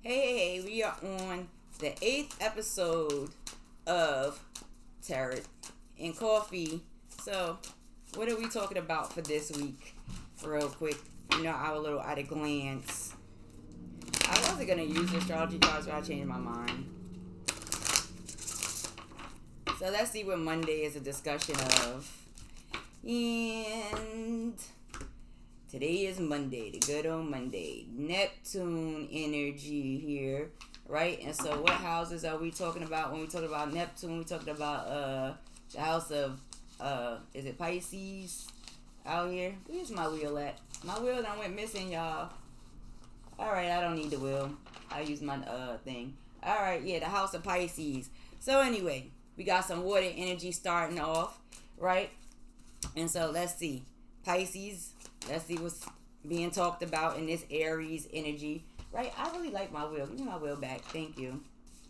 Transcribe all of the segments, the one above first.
Hey, we are on the 8th episode of Tarot and Coffee. So, what are we talking about for this week? Real quick, our little at a glance. I wasn't going to use astrology cards, but I changed my mind. So, let's see what Monday is a discussion of. And today is Monday, the good old Monday. Neptune energy here, right? And so what houses are we talking about when we talk about Neptune? We're talking about the house of, is it Pisces out here? Where's my wheel at? My wheel done went missing, y'all. Alright, I don't need the wheel. I use my thing. Alright, yeah, the house of Pisces. So anyway, we got some water energy starting off, right? And so let's see. Pisces, let's see what's being talked about in this Aries energy, right? I really like my wheel. Give me my wheel back. Thank you.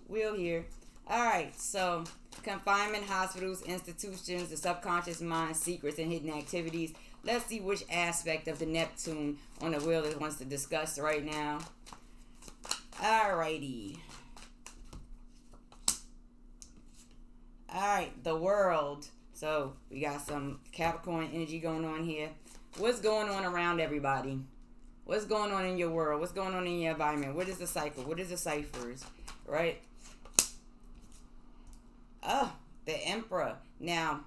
Wheel here. All right. So confinement, hospitals, institutions, the subconscious mind, secrets, and hidden activities. Let's see which aspect of the Neptune on the wheel it wants to discuss right now. All righty. All right. The world. So we got some Capricorn energy going on here. What's going on around everybody? What's going on in your world? What's going on in your environment? What is the cycle? What is the ciphers? Right? Oh, the Emperor. Now,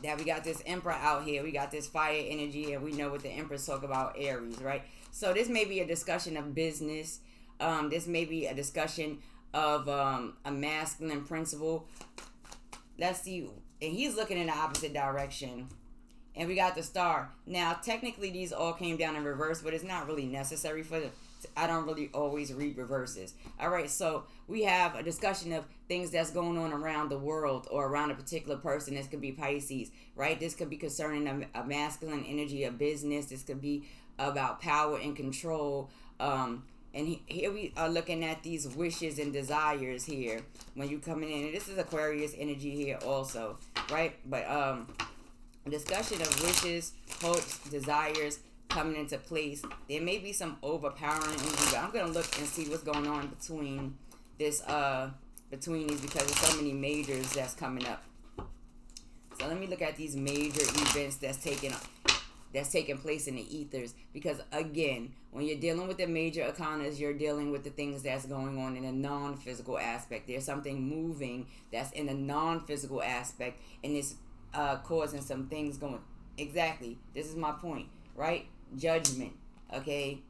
that we got this Emperor out here. We got this fire energy, and we know what the Emperors talk about, Aries, right? So this may be a discussion of business. This may be a discussion of a masculine principle. Let's see. And he's looking in the opposite direction. And we got the Star. Now, technically, these all came down in reverse, but it's not really necessary for the... I don't really always read reverses. All right, so we have a discussion of things that's going on around the world or around a particular person. This could be Pisces, right? This could be concerning a masculine energy, a business. This could be about power and control. And here we are looking at these wishes and desires here when you coming in. And this is Aquarius energy here also, right? But discussion of wishes, hopes, desires coming into place. There may be some overpowering energy, but I'm gonna look and see what's going on between this between these, because there's so many majors that's coming up. So let me look at these major events that's taking place in the ethers, because again, when you're dealing with the major arcanas, you're dealing with the things that's going on in a non-physical aspect. There's something moving that's in a non-physical aspect, and it's causing some things going. Exactly, this is my point, right? Judgment. Okay,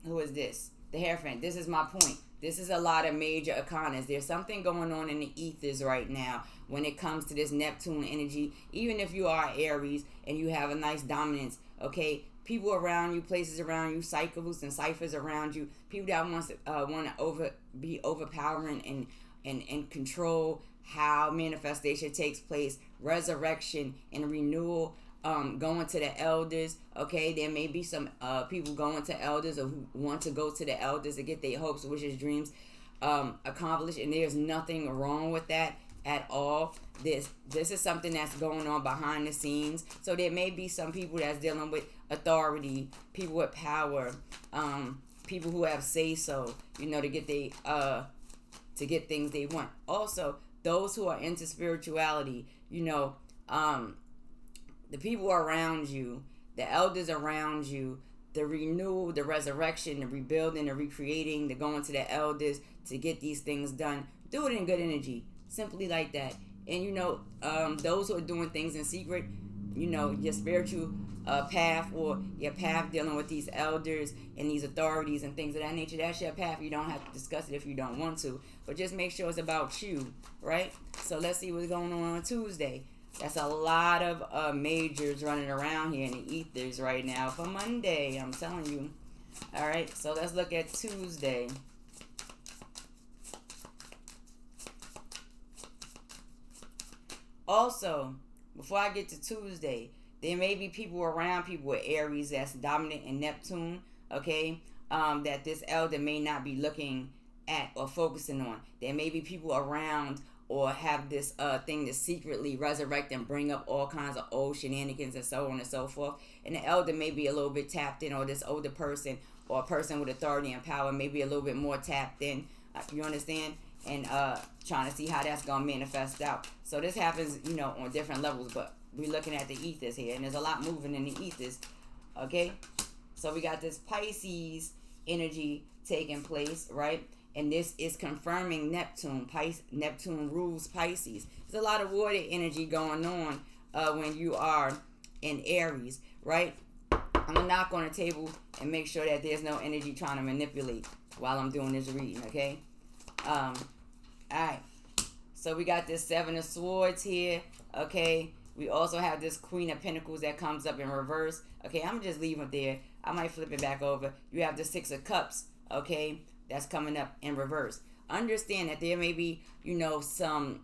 who is this? The Hierophant. This is my point. This is a lot of major arcanas. There's something going on in the ethers right now when it comes to this Neptune energy. Even if you are Aries and you have a nice dominance, okay, people around you, places around you, cycles and ciphers around you, people that want to be overpowering and control how manifestation takes place, resurrection and renewal. Going to the elders, okay? There may be some people going to elders or who want to go to the elders to get their hopes, wishes, dreams accomplished, and there's nothing wrong with that at all. This is something that's going on behind the scenes. So there may be some people that's dealing with authority, people with power, people who have say so, to get to get things they want. Also, those who are into spirituality, the people around you, the elders around you, the renewal, the resurrection, the rebuilding, the recreating, the going to the elders to get these things done. Do it in good energy. Simply like that. And, those who are doing things in secret, your spiritual path or your path dealing with these elders and these authorities and things of that nature, that's your path. You don't have to discuss it if you don't want to. But just make sure it's about you, right? So let's see what's going on Tuesday. That's a lot of majors running around here in the ethers right now for Monday. I'm telling you. All right, so let's look at Tuesday. Also, before I get to Tuesday, there may be people around people with Aries that's dominant in Neptune, okay? That this elder may not be looking at or focusing on. There may be people around or have this thing to secretly resurrect and bring up all kinds of old shenanigans and so on and so forth. And the elder may be a little bit tapped in, or this older person or a person with authority and power, maybe a little bit more tapped in. You understand? And trying to see how that's gonna manifest out. So this happens, on different levels, but we're looking at the ethers here, and there's a lot moving in the ethers. Okay, so we got this Pisces energy taking place, right? And this is confirming Neptune. Neptune rules Pisces. There's a lot of water energy going on when you are in Aries, right? I'm gonna knock on the table and make sure that there's no energy trying to manipulate while I'm doing this reading, okay? Alright. So we got this Seven of Swords here, okay? We also have this Queen of Pentacles that comes up in reverse. Okay, I'm gonna just leave it there. I might flip it back over. You have the Six of Cups, okay? That's coming up in reverse. Understand that there may be, some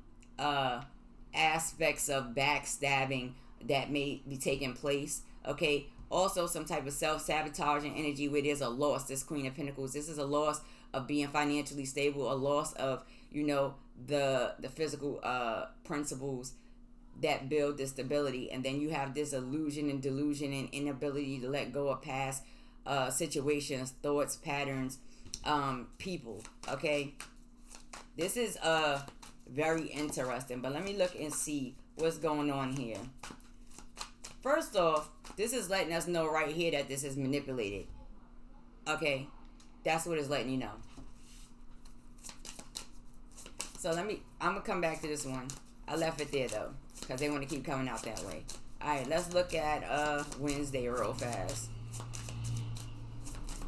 aspects of backstabbing that may be taking place, okay? Also, some type of self-sabotaging energy where there's a loss. This Queen of Pentacles, this is a loss of being financially stable, a loss of, the physical principles that build the stability. And then you have this illusion and delusion and inability to let go of past situations, thoughts, patterns, people, okay? This is very interesting, but let me look and see what's going on here. First off, this is letting us know right here that this is manipulated. Okay, that's what it's letting you know. So I'm gonna come back to this one. I left it there though, because they want to keep coming out that way. Alright, let's look at Wednesday real fast.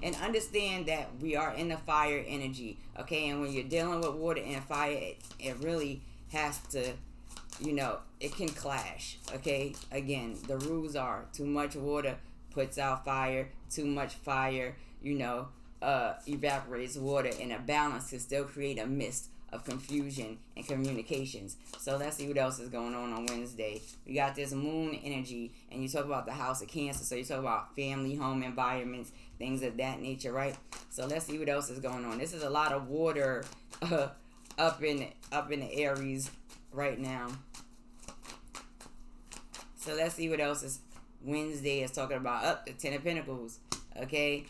And understand that we are in the fire energy, okay? And when you're dealing with water and fire, it really has to, it can clash, okay? Again, the rules are too much water puts out fire, too much fire, evaporates water, and a balance can still create a mist of confusion and communications. So let's see what else is going on Wednesday. We got this moon energy, and you talk about the house of Cancer, so you talk about family, home environments, things of that nature, right? So let's see what else is going on. This is a lot of water up in the Aries right now. So let's see what else is Wednesday is talking about. The Ten of Pentacles, okay?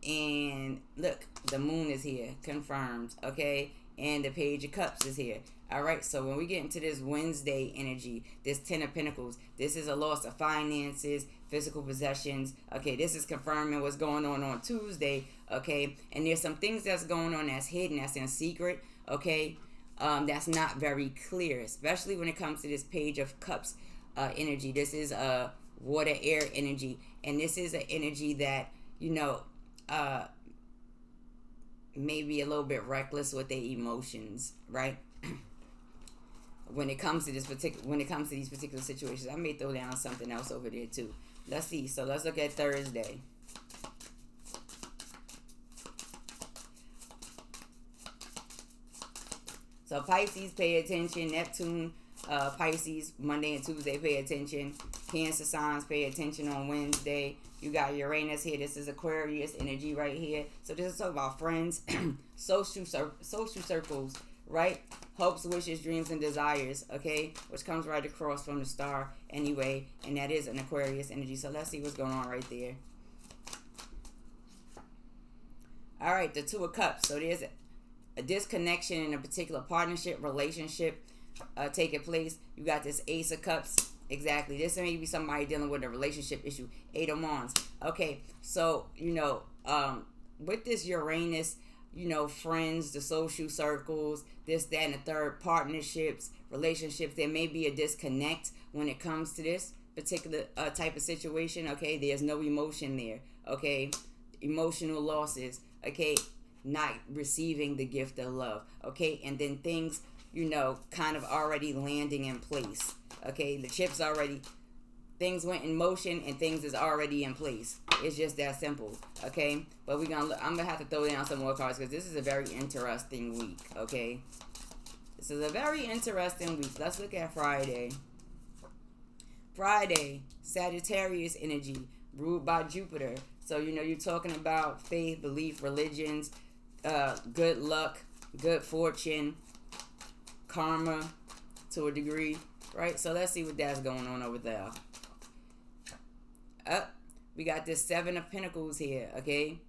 And look, the moon is here, confirmed, okay? And the Page of Cups is here. All right, so when we get into this Wednesday energy, this Ten of Pentacles, this is a loss of finances, physical possessions. Okay, this is confirming what's going on Tuesday, okay? And there's some things that's going on that's hidden, that's in secret, okay? That's not very clear, especially when it comes to this Page of Cups energy. This is a water, air energy, and this is an energy that, maybe a little bit reckless with their emotions, right? when it comes to these particular situations. I may throw down something else over there too. Let's see. So let's look at Thursday. So Pisces, pay attention. Neptune, Pisces, Monday and Tuesday, pay attention. Cancer signs, pay attention on Wednesday. You got Uranus here. This is Aquarius energy right here. So this is talking about friends, social circles, right? Hopes, wishes, dreams, and desires, okay? Which comes right across from the star anyway. And that is an Aquarius energy. So let's see what's going on right there. All right, the Two of Cups. So there's a disconnection in a particular partnership, relationship taking place. You got this Ace of Cups. Exactly. This may be somebody dealing with a relationship issue. Eight of Wands. Okay, so, with this Uranus, friends, the social circles, this, that, and the third, partnerships, relationships, there may be a disconnect when it comes to this particular type of situation, okay? There's no emotion there, okay? Emotional losses, okay? Not receiving the gift of love, okay? And then things, kind of already landing in place. Okay, the chips already, things went in motion and things is already in place. It's just that simple, okay? But I'm gonna have to throw down some more cards because this is a very interesting week, okay? This is a very interesting week. Let's look at Friday. Friday, Sagittarius energy, ruled by Jupiter. So, you're talking about faith, belief, religions, good luck, good fortune, karma to a degree. Right, so let's see what that's going on over there. We got this Seven of Pentacles here, okay?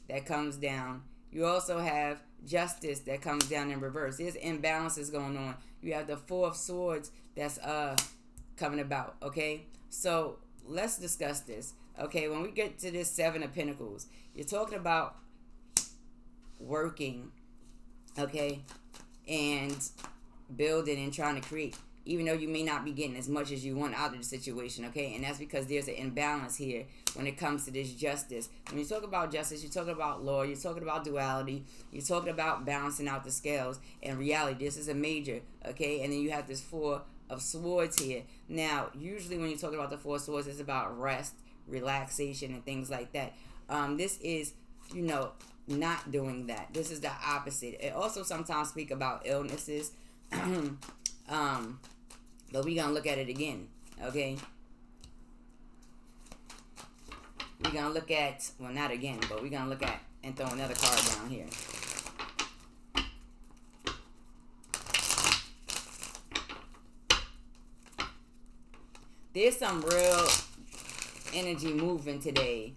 that comes down. You also have justice that comes down in reverse. There's imbalances going on. You have the Four of Swords that's coming about, okay? So let's discuss this. Okay, when we get to this Seven of Pentacles, you're talking about working, okay, and building and trying to create, even though you may not be getting as much as you want out of the situation, okay? And that's because there's an imbalance here when it comes to this justice. When you talk about justice, you're talking about law, you're talking about duality, you're talking about balancing out the scales and reality. This is a major, okay? And then you have this Four of Swords here. Now, usually when you talk about the Four of Swords, it's about rest, relaxation, and things like that. This is, not doing that. This is the opposite. It also sometimes speak about illnesses. But we're going to look at it again, okay? We're going to look at, well, not again, but we're going to look at and throw another card down here. There's some real energy moving today,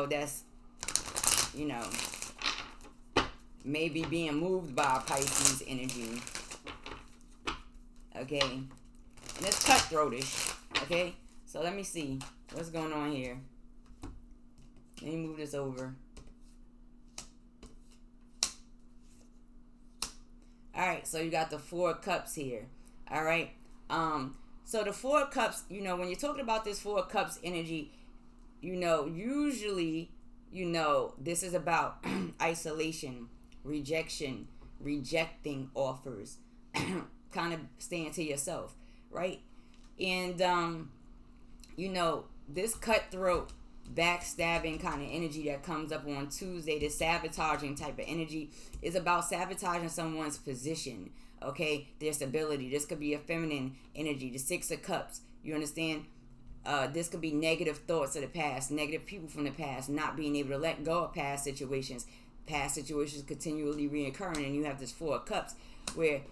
that's, maybe being moved by Pisces energy, okay? And it's cutthroatish, okay? So let me see what's going on here. Let me move this over. Alright, so you got the Four of Cups here. Alright? So the Four of Cups, when you're talking about this Four of Cups energy, usually, this is about isolation, rejection, rejecting offers, kind of staying to yourself, right? And, this cutthroat, backstabbing kind of energy that comes up on Tuesday, this sabotaging type of energy, is about sabotaging someone's position, okay? Their stability. This could be a feminine energy, the Six of Cups. You understand? This could be negative thoughts of the past, negative people from the past, not being able to let go of past situations continually reoccurring, and you have this Four of Cups where,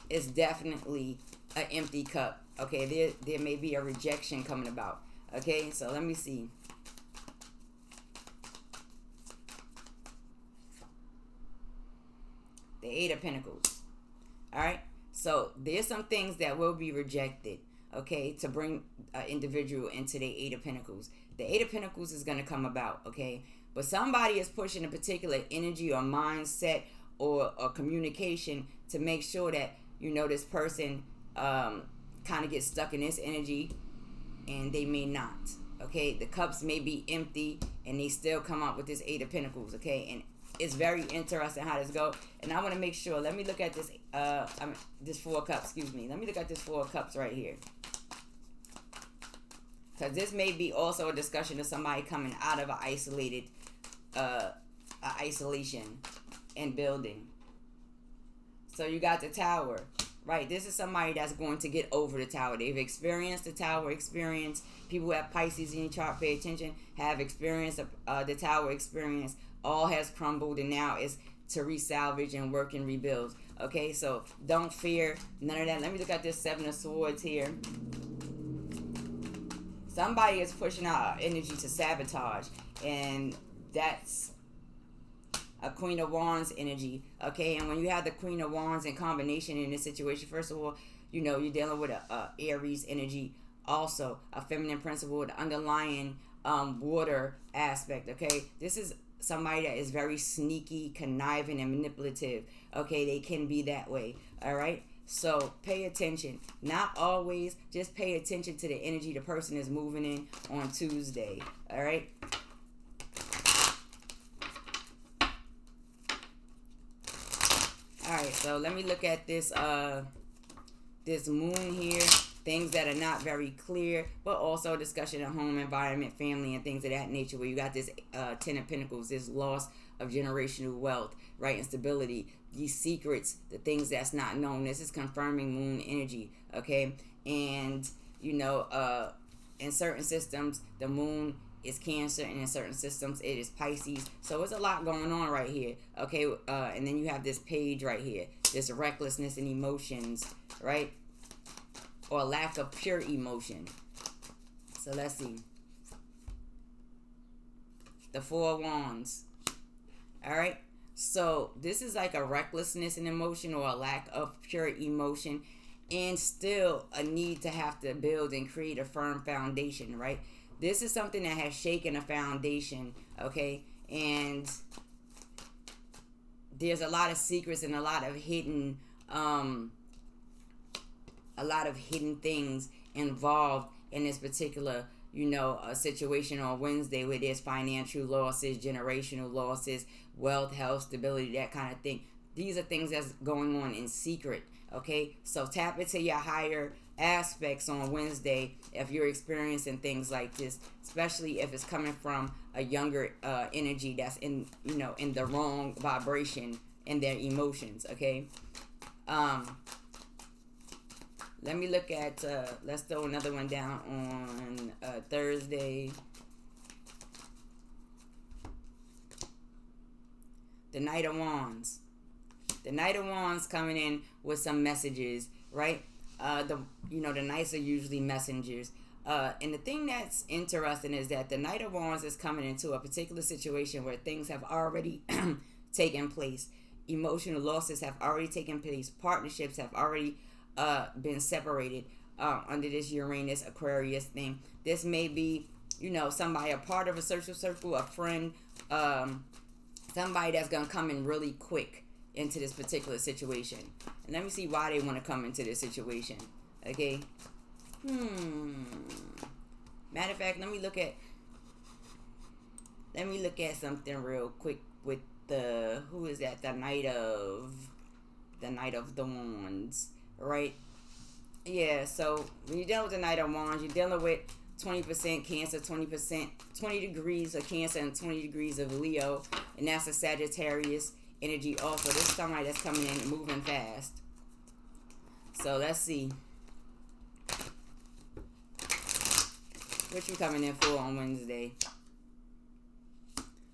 it's definitely an empty cup, okay? There may be a rejection coming about, okay? So let me see. The Eight of Pentacles, all right? So there's some things that will be rejected, okay, to bring an individual into the Eight of Pentacles. The Eight of Pentacles is going to come about, okay? But somebody is pushing a particular energy or mindset or communication to make sure that, this person kind of gets stuck in this energy, and they may not, okay? The cups may be empty, and they still come out with this Eight of Pentacles, okay? And it's very interesting how this goes. And I want to make sure, let me look at this, this Four of Cups, excuse me. Let me look at this Four of Cups right here. Because this may be also a discussion of somebody coming out of an isolated, isolation and building. So you got the Tower, right? This is somebody that's going to get over the Tower. They've experienced the Tower experience. People who have Pisces in your chart, pay attention, have experienced the Tower experience. All has crumbled, and now it's to resalvage and work and rebuild. Okay, so don't fear none of that. Let me look at this Seven of Swords here. Somebody is pushing out energy to sabotage, and that's a Queen of Wands energy, okay? And when you have the Queen of Wands in combination in this situation, first of all, you're dealing with a Aries energy, also a feminine principle with underlying water aspect, okay? This is somebody that is very sneaky, conniving, and manipulative, okay? They can be that way, all right? So pay attention. Not always, just pay attention to the energy the person is moving in on Tuesday, all right? All right, so let me look at this this moon here. Things that are not very clear, but also a discussion of home, environment, family, and things of that nature, where you got this Ten of Pentacles, this loss of generational wealth, right, and stability, these secrets, the things that's not known. This is confirming moon energy, okay? And, in certain systems, the moon is Cancer, and in certain systems, it is Pisces. So it's a lot going on right here, okay? And then you have this page right here, this recklessness and emotions, right? Or lack of pure emotion. So let's see. The Four of Wands. All right. So this is like a recklessness in emotion, or a lack of pure emotion, and still a need to have to build and create a firm foundation, right? This is something that has shaken a foundation, okay? And there's a lot of secrets and a lot of hidden things involved in this particular, situation on Wednesday, where there's financial losses, generational losses, wealth, health, stability, that kind of thing. These are things that's going on in secret, okay? So tap into your higher aspects on Wednesday if you're experiencing things like this, especially if it's coming from a younger energy that's in the wrong vibration in their emotions, okay? Let me look at, let's throw another one down on Thursday. The Knight of Wands. The Knight of Wands coming in with some messages, right? The Knights are usually messengers. And the thing that's interesting is that the Knight of Wands is coming into a particular situation where things have already taken place. Emotional losses have already taken place. Partnerships have already been separated under this Uranus Aquarius thing. This may be, somebody, a part of a social circle, a friend, somebody that's going to come in really quick into this particular situation. And let me see why they want to come into this situation. Okay. Matter of fact, let me look at something real quick with who is that? The Knight of the Wands, right? Yeah, so when you're dealing with the Knight of Wands, you're dealing with 20% Cancer, 20 degrees of Cancer, and 20 degrees of Leo, and that's a Sagittarius energy also. This is somebody that's coming in and moving fast. So let's see what you coming in for on Wednesday.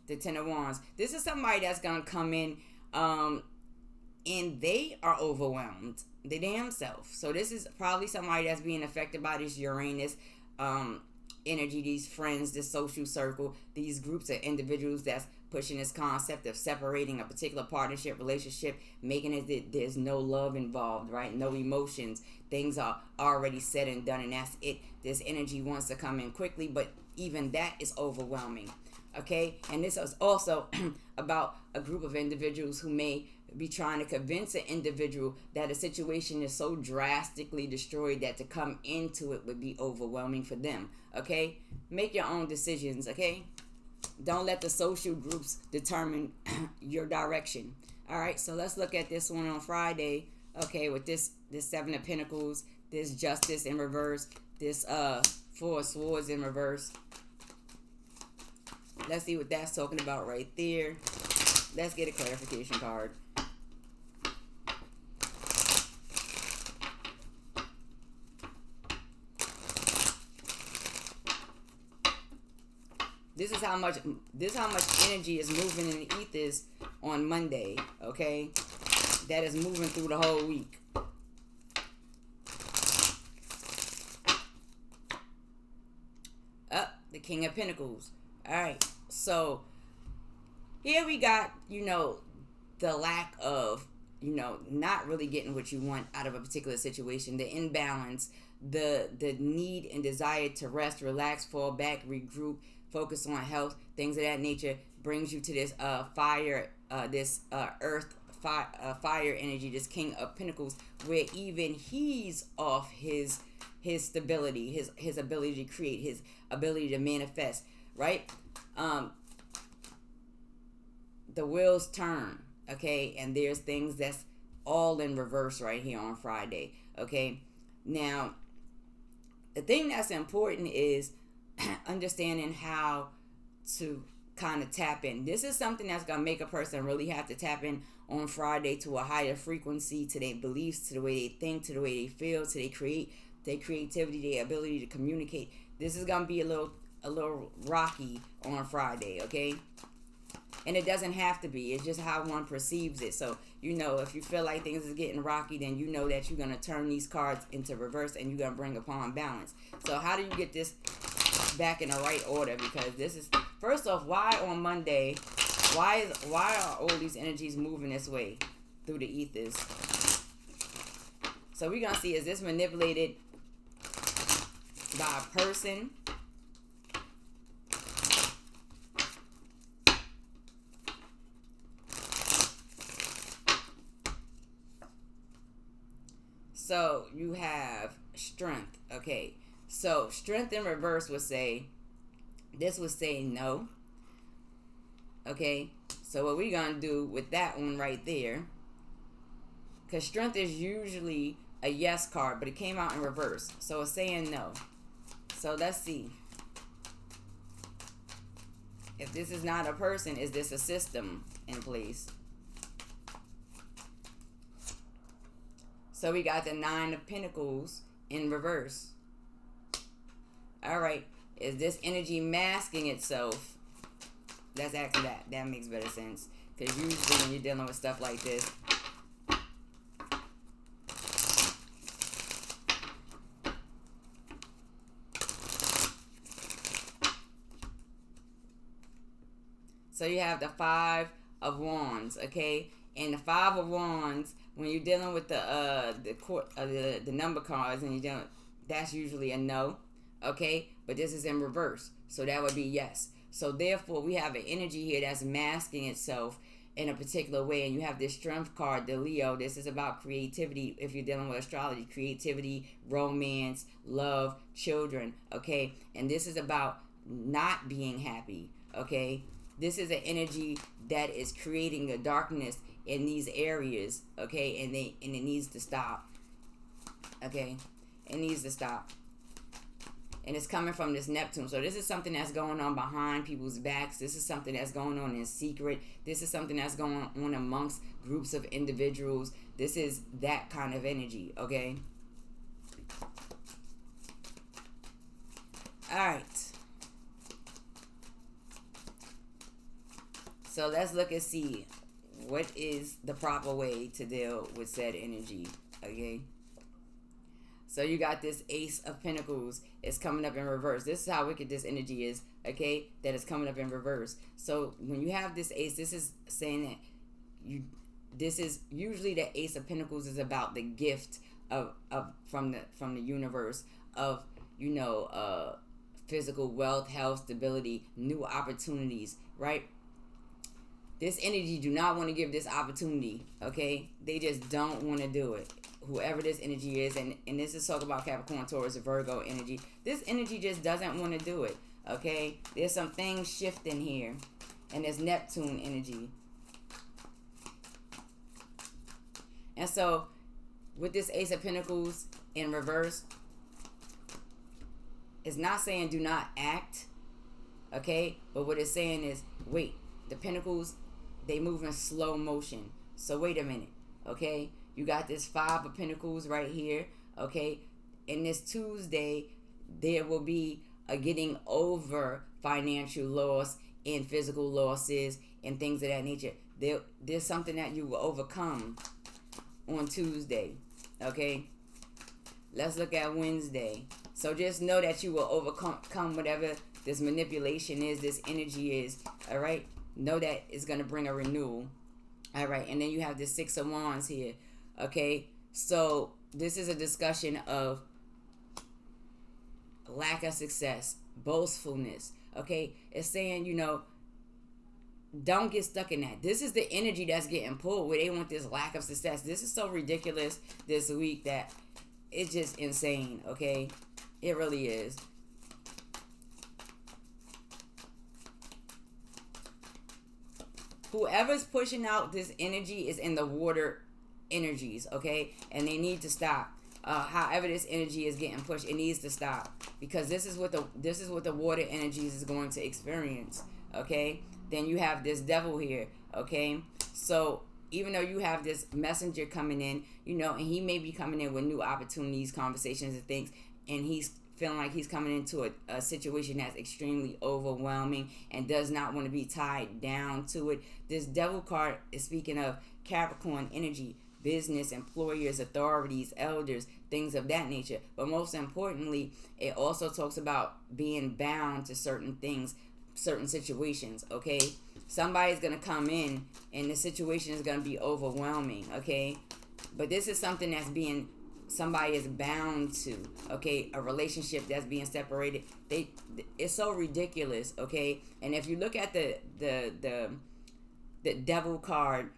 The Ten of Wands. This is somebody that's gonna come in and they are overwhelmed, the damn self. So this is probably somebody that's being affected by this Uranus energy, these friends, this social circle, these groups of individuals that's pushing this concept of separating a particular partnership, relationship, making it that there's no love involved, right? No emotions. Things are already said and done, and that's it. This energy wants to come in quickly, but even that is overwhelming, okay? And this is also about a group of individuals who may be trying to convince an individual that a situation is so drastically destroyed that to come into it would be overwhelming for them, okay? Make your own decisions, okay? Don't let the social groups determine your direction. All right, so let's look at this one on Friday, okay, with this Seven of Pentacles, this Justice in reverse, this Four of Swords in reverse. Let's see what that's talking about right there. Let's get a clarification card. This is how much energy is moving in the ethers on Monday, okay? That is moving through the whole week. The King of Pentacles. All right, so here we got, the lack of, not really getting what you want out of a particular situation, the imbalance, the need and desire to rest, relax, fall back, regroup, focus on health, things of that nature, brings you to this fire, earth fire energy, this King of Pentacles, where even he's off his stability, his ability to create, his ability to manifest, right? The wheels turn, okay, and there's things that's all in reverse right here on Friday, okay? Now, the thing that's important is understanding how to kind of tap in. This is something that's going to make a person really have to tap in on Friday to a higher frequency, to their beliefs, to the way they think, to the way they feel, to their creativity, their ability to communicate. This is going to be a little rocky on Friday, okay? And it doesn't have to be. It's just how one perceives it. So, if you feel like things is getting rocky, then you know that you're going to turn these cards into reverse and you're going to bring upon balance. So how do you get this back in the right order? Because this is First off, why on Monday? Why are all these energies moving this way through the ethers? So we're gonna see, is this manipulated by a person? So you have strength. Okay. So strength in reverse would say, this would say no. Okay. So what we're going to do with that one right there, because strength is usually a yes card, but it came out in reverse. So it's saying no. So let's see. If this is not a person, is this a system in place? So we got the 9 of Pentacles in reverse. All right. Is this energy masking itself? Let's ask that. That makes better sense. Because usually when you're dealing with stuff like this, so you have the 5 of Wands, okay? And the 5 of Wands, when you're dealing with the number cards, and you don't, that's usually a no, okay? But this is in reverse, so that would be yes. So therefore, we have an energy here that's masking itself in a particular way, and you have this strength card, the Leo. This is about creativity. If you're dealing with astrology, creativity, romance, love, children, okay? And this is about not being happy, okay? This is an energy that is creating a darkness in these areas, okay? And it needs to stop, okay? It needs to stop. And it's coming from this Neptune. So this is something that's going on behind people's backs. This is something that's going on in secret. This is something that's going on amongst groups of individuals. This is that kind of energy, okay? All right. So let's look and see what is the proper way to deal with said energy, okay? So you got this Ace of Pentacles. It's coming up in reverse. This is how wicked this energy is, okay? That is coming up in reverse. So when you have this Ace, this is saying that this is usually the Ace of Pentacles is about the gift of from the universe of, you know, physical wealth, health, stability, new opportunities, right? This energy do not want to give this opportunity, okay? They just don't want to do it. Whoever this energy is, and this is talk about Capricorn, Taurus, Virgo energy. This energy just doesn't want to do it, okay? There's some things shifting here, and there's Neptune energy. And so, with this Ace of Pentacles in reverse, it's not saying do not act, okay? But what it's saying is, wait, the Pentacles, they move in slow motion. So wait a minute, okay? You got this 5 of Pentacles right here, okay? And this Tuesday, there will be a getting over financial loss and physical losses and things of that nature. There's something that you will overcome on Tuesday, okay? Let's look at Wednesday. So just know that you will overcome whatever this manipulation is, this energy is, all right? Know that it's going to bring a renewal. All right. And then you have the 6 of Wands here. Okay. So this is a discussion of lack of success, boastfulness. Okay. It's saying, you know, don't get stuck in that. This is the energy that's getting pulled where they want this lack of success. This is so ridiculous this week that it's just insane. Okay. It really is. Whoever's pushing out this energy is in the water energies, okay? And they need to stop. However this energy is getting pushed, it needs to stop, because this is what the water energies is going to experience, okay? Then you have this devil here, okay? So even though you have this messenger coming in, you know, and he may be coming in with new opportunities, conversations, and things, and he's feeling like he's coming into a situation that's extremely overwhelming and does not want to be tied down to it. This devil card is speaking of Capricorn energy, business, employers, authorities, elders, things of that nature. But most importantly, it also talks about being bound to certain things, certain situations, okay? Somebody's going to come in and the situation is going to be overwhelming, okay? But this is something that's being, somebody is bound to, okay? A relationship that's being separated. It's so ridiculous, okay? And if you look at the devil card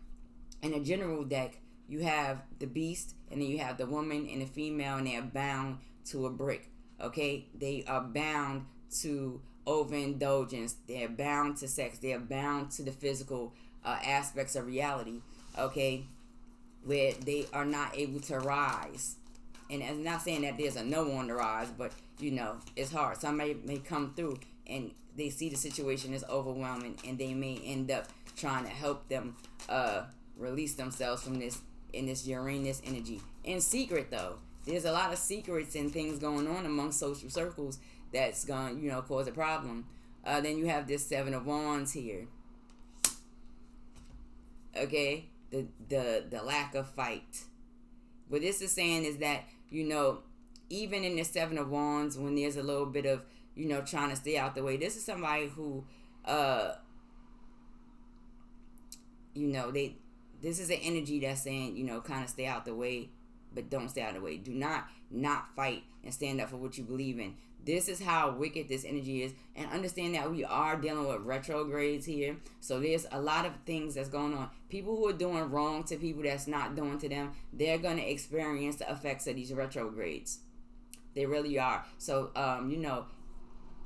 in the general deck, you have the beast and then you have the woman and the female, and they are bound to a brick, okay? They are bound to overindulgence. They're bound to sex. They're bound to the physical aspects of reality, okay? Where they are not able to rise. And I'm not saying that there's a no on the rise, but, you know, it's hard. Somebody may come through and they see the situation is overwhelming, and they may end up trying to help them release themselves from this, in this Uranus energy. In secret, though, there's a lot of secrets and things going on among social circles that's going to, you know, cause a problem. Then you have this Seven of Wands here. Okay? The lack of fight. What this is saying is that, you know, even in the Seven of Wands, when there's a little bit of, you know, trying to stay out the way, this is somebody who, you know, this is an energy that's saying, you know, kind of stay out the way, but don't stay out of the way. Do not fight and stand up for what you believe in. This is how wicked this energy is. And understand that we are dealing with retrogrades here. So there's a lot of things that's going on. People who are doing wrong to people that's not doing to them, they're going to experience the effects of these retrogrades. They really are. So, you know,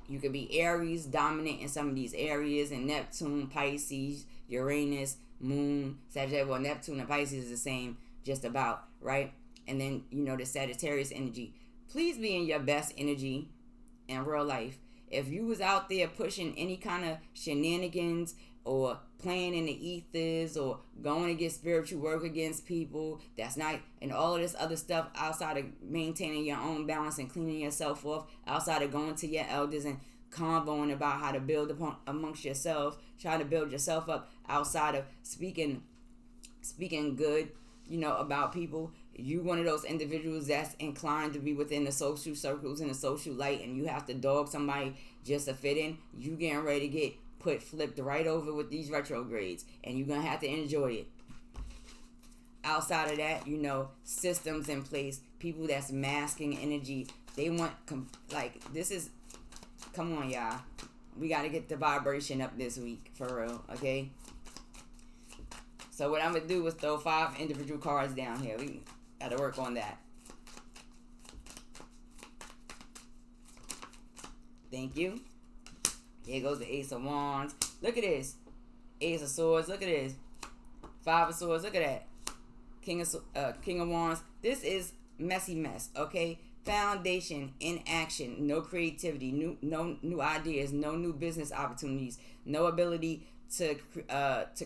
you could be Aries dominant in some of these areas, and Neptune, Pisces, Uranus, Moon, Sagittarius. Well, Neptune and Pisces is the same, just about, right? And then, you know, the Sagittarius energy. Please be in your best energy in real life. If you was out there pushing any kind of shenanigans or playing in the ethers or going to get spiritual work against people, that's not, and all of this other stuff outside of maintaining your own balance and cleaning yourself off, outside of going to your elders and convoing about how to build upon amongst yourselves, trying to build yourself up outside of speaking good, you know, about people. You one of those individuals that's inclined to be within the social circles and the social light, and you have to dog somebody just to fit in. You getting ready to get flipped right over with these retrogrades, and you're gonna have to enjoy it. Outside of that, you know, systems in place, people that's masking energy. They want this is, come on, y'all. We got to get the vibration up this week, for real, okay? So what I'm going to do is throw 5 individual cards down here. We got to work on that. Thank you. Here goes the Ace of Wands. Look at this. Ace of Swords. Look at this. 5 of Swords. Look at that. King of Wands. This is messy mess, okay? Foundation in action, no creativity, no new ideas, no new business opportunities, no ability to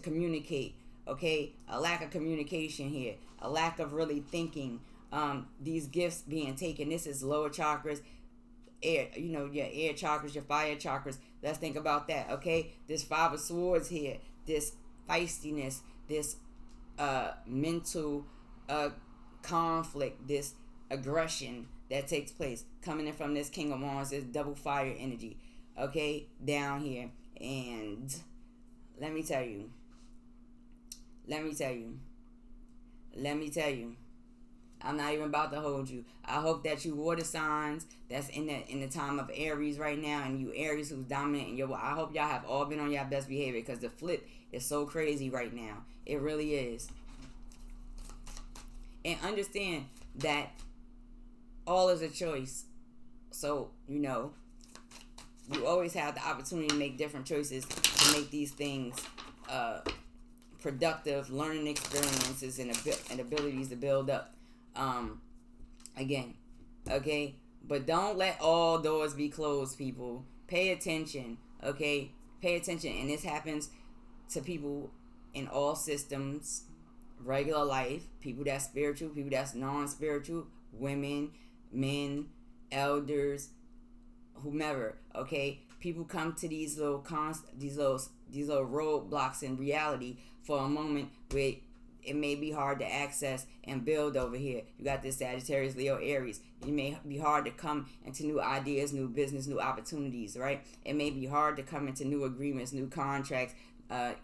communicate, okay? A lack of communication here, a lack of really thinking. These gifts being taken. This is lower chakras, air, you know, your air chakras, your fire chakras. Let's think about that, okay? This 5 of Swords here, this feistiness, this mental conflict, this aggression that takes place coming in from this King of Wands, this double fire energy, okay, down here. And let me tell you, I'm not even about to hold you. I hope that you water signs that's in the time of Aries right now, and you Aries who's dominant in your, I hope y'all have all been on your best behavior, because the flip is so crazy right now. It really is. And understand that all is a choice. So, you know, you always have the opportunity to make different choices, to make these things productive learning experiences and abilities to build up. Again, okay? But don't let all doors be closed, people. Pay attention, okay? Pay attention. And this happens to people in all systems, regular life, people that's spiritual, people that's non-spiritual, women, men, elders, whomever, okay? People come to these little roadblocks in reality for a moment where it may be hard to access and build over here. You got this Sagittarius, Leo, Aries. It may be hard to come into new ideas, new business, new opportunities, right? It may be hard to come into new agreements, new contracts,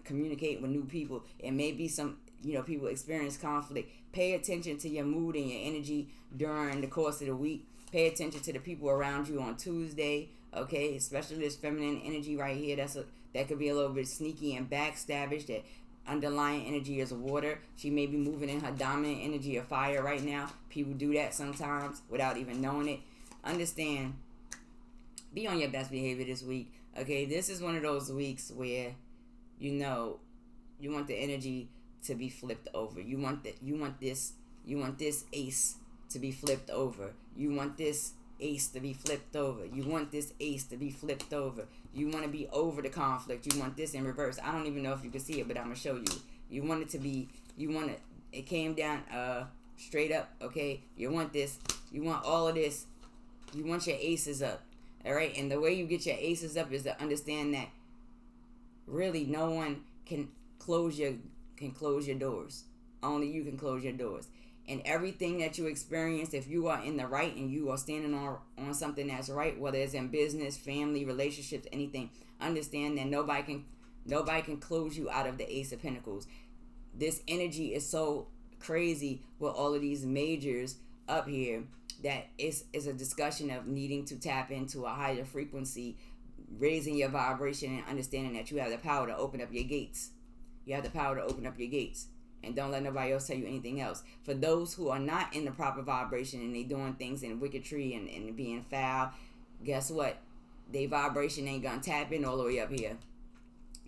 communicate with new people. It may be some, people experience conflict. Pay attention to your mood and your energy during the course of the week. Pay attention to the people around you on Tuesday, okay? Especially this feminine energy right here. That could be a little bit sneaky and backstabbish. That underlying energy is water. She may be moving in her dominant energy of fire right now. People do that sometimes without even knowing it. Understand, be on your best behavior this week, okay? This is one of those weeks where, you want the energy to be flipped over. You want this ace to be flipped over. You want this ace to be flipped over. You want this ace to be flipped over. You want to be over the conflict. You want this in reverse. I don't even know if you can see it, but I'm going to show you. You want it to be, it came down straight up, okay? You want this. You want all of this. You want your aces up, all right? And the way you get your aces up is to understand that really no one can close your doors. Only you can close your doors. And everything that you experience, if you are in the right and you are standing on something that's right, whether it's in business, family, relationships, anything, understand that nobody can close you out of the Ace of Pentacles. This energy is so crazy with all of these majors up here that it's a discussion of needing to tap into a higher frequency, raising your vibration, and understanding that you have the power to open up your gates. You have the power to open up your gates. And don't let nobody else tell you anything else. For those who are not in the proper vibration and they doing things in wickedry and being foul, guess what? Their vibration ain't gonna tap in all the way up here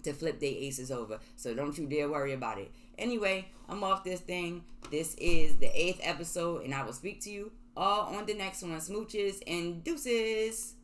to flip their aces over. So don't you dare worry about it. Anyway, I'm off this thing. This is the 8th episode, and I will speak to you all on the next one. Smooches and deuces.